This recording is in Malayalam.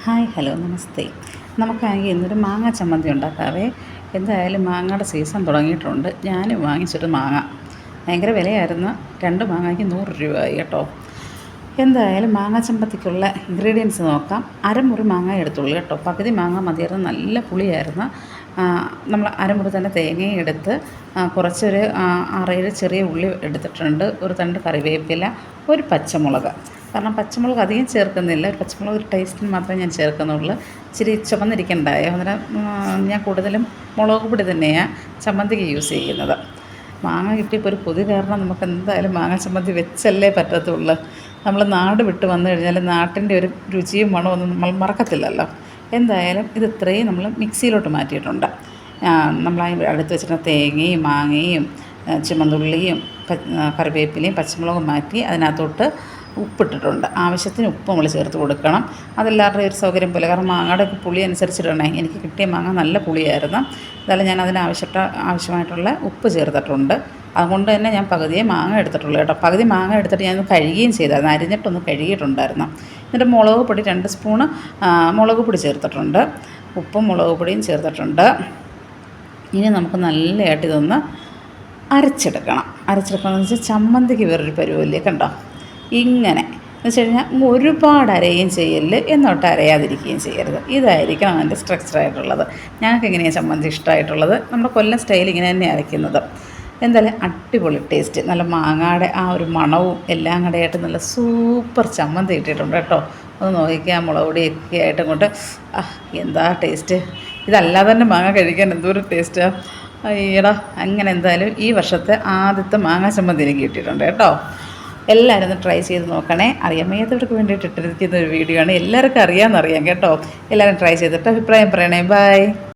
ഹായ് ഹലോ നമസ്തേ. നമുക്കാണെങ്കിൽ ഇന്നൊരു മാങ്ങ ചമ്മന്തി ഉണ്ടാക്കാവേ. എന്തായാലും മാങ്ങയുടെ സീസൺ തുടങ്ങിയിട്ടുണ്ട്. ഞാൻ വാങ്ങിച്ചൊരു മാങ്ങ ഭയങ്കര വിലയായിരുന്നു. 2 മാങ്ങയ്ക്ക് 100 രൂപയായി കേട്ടോ. എന്തായാലും മാങ്ങ ചമ്മന്തിക്കുള്ള ഇൻഗ്രീഡിയൻസ് നോക്കാം. അരമുറി മാങ്ങ എടുത്തുള്ളൂ കേട്ടോ. പകുതി മാങ്ങ മതിയായിരുന്നു. നല്ല പുളിയായിരുന്നു. നമ്മൾ അരമുറി തന്നെ തേങ്ങയും എടുത്ത് കുറച്ചൊരു 6-7 ചെറിയ ഉള്ളി എടുത്തിട്ടുണ്ട്. ഒരു തണ്ട് കറിവേപ്പില, ഒരു പച്ചമുളക്. കാരണം പച്ചമുളക് അധികം ചേർക്കുന്നില്ല. ഒരു പച്ചമുളക് ഒരു ടേസ്റ്റിന് മാത്രമേ ഞാൻ ചേർക്കുന്നുള്ളൂ. ഇച്ചിരി ചുവന്നിരിക്കണ്ടായോ. അന്നേരം ഞാൻ കൂടുതലും മുളക് പൊടി തന്നെയാണ് ചമ്മന്തിക്ക് യൂസ് ചെയ്യുന്നത്. മാങ്ങ കിട്ടിയപ്പോൾ ഒരു കൊതി കാരണം നമുക്ക് എന്തായാലും മാങ്ങ ചമ്മന്തി വെച്ചല്ലേ പറ്റത്തുള്ളൂ. നമ്മൾ നാട് വിട്ട് വന്നു കഴിഞ്ഞാൽ നാട്ടിൻ്റെ ഒരു രുചിയും മണമൊന്നും നമ്മൾ മറക്കത്തില്ലല്ലോ. എന്തായാലും ഇത് ഇത്രയും നമ്മൾ മിക്സിയിലോട്ട് മാറ്റിയിട്ടുണ്ട്. നമ്മൾ അടുത്ത് വെച്ചിരുന്ന തേങ്ങയും മാങ്ങയും ചുമന്നുള്ളിയും കറിവേപ്പിലയും പച്ചമുളകും മാറ്റി അതിനകത്തോട്ട് ഉപ്പിട്ടിട്ടുണ്ട്. ആവശ്യത്തിന് ഉപ്പ് നമ്മൾ ചേർത്ത് കൊടുക്കണം. അതെല്ലാവരുടെയും ഒരു സൗകര്യം പോലെ. കാരണം മാങ്ങയുടെ പുളി അനുസരിച്ചിടണേ. എനിക്ക് കിട്ടിയ മാങ്ങ നല്ല പുളിയായിരുന്നു. എന്തായാലും ഞാൻ അതിന് ആവശ്യമായിട്ടുള്ള ഉപ്പ് ചേർത്തിട്ടുണ്ട്. അതുകൊണ്ട് തന്നെ ഞാൻ പകുതിയെ മാങ്ങ എടുത്തിട്ടുള്ളൂ കേട്ടോ. പകുതി മാങ്ങ എടുത്തിട്ട് ഞാനൊന്ന് കഴുകുകയും ചെയ്തായിരുന്നു. അരിഞ്ഞിട്ടൊന്ന് കഴുകിയിട്ടുണ്ടായിരുന്നു. എന്നിട്ട് മുളക് പൊടി 2 സ്പൂണ് മുളക് പൊടി ചേർത്തിട്ടുണ്ട്. ഉപ്പും മുളക് പൊടിയും ചേർത്തിട്ടുണ്ട്. ഇനി നമുക്ക് നല്ലതായിട്ട് ഇതൊന്ന് അരച്ചെടുക്കണമെന്ന് വെച്ചാൽ ചമ്മന്തിക്ക് വേറൊരു പരുവല്ലേ കണ്ടോ. ഇങ്ങനെ എന്ന് വെച്ച് കഴിഞ്ഞാൽ ഒരുപാട് അരയുകയും ചെയ്യല്, എന്നോട്ട് അരയാതിരിക്കുകയും ചെയ്യരുത്. ഇതായിരിക്കണം അതിൻ്റെ സ്ട്രക്ചറായിട്ടുള്ളത്. ഞങ്ങൾക്ക് എങ്ങനെയാണ് ചമ്മന്തി ഇഷ്ടമായിട്ടുള്ളത്. നമ്മുടെ കൊല്ലം സ്റ്റൈൽ ഇങ്ങനെ തന്നെ അരയ്ക്കുന്നത്. എന്തായാലും അടിപൊളി ടേസ്റ്റ്. നല്ല മാങ്ങയുടെ ആ ഒരു മണവും എല്ലാം കൂടെ ആയിട്ട് നല്ല സൂപ്പർ ചമ്മന്തി ഇട്ടിട്ടുണ്ട് കേട്ടോ. ഒന്ന് നോക്കിക്കാൻ മുളക് പൊടിയൊക്കെ ആയിട്ട് അങ്ങോട്ട് എന്താ ടേസ്റ്റ്. ഇതല്ലാതെ തന്നെ മാങ്ങ കഴിക്കാൻ എന്തോരം ടേസ്റ്റാണ്. ഈടാ അങ്ങനെ എന്തായാലും ഈ വർഷത്തെ ആദ്യത്തെ മാങ്ങ ചമ്മന്തി എനിക്ക് കിട്ടിയിട്ടുണ്ട് കേട്ടോ. എല്ലാവരും ഒന്ന് ട്രൈ ചെയ്ത് നോക്കണേ. അറിയാൻ വയ്യാത്തവർക്ക് വേണ്ടിയിട്ട് ഇട്ടിരിക്കുന്ന ഒരു വീഡിയോ ആണ്. എല്ലാവർക്കും അറിയാമെന്നറിയാം കേട്ടോ. എല്ലാവരും ട്രൈ ചെയ്തിട്ട് അഭിപ്രായം പറയണേ. ബൈ.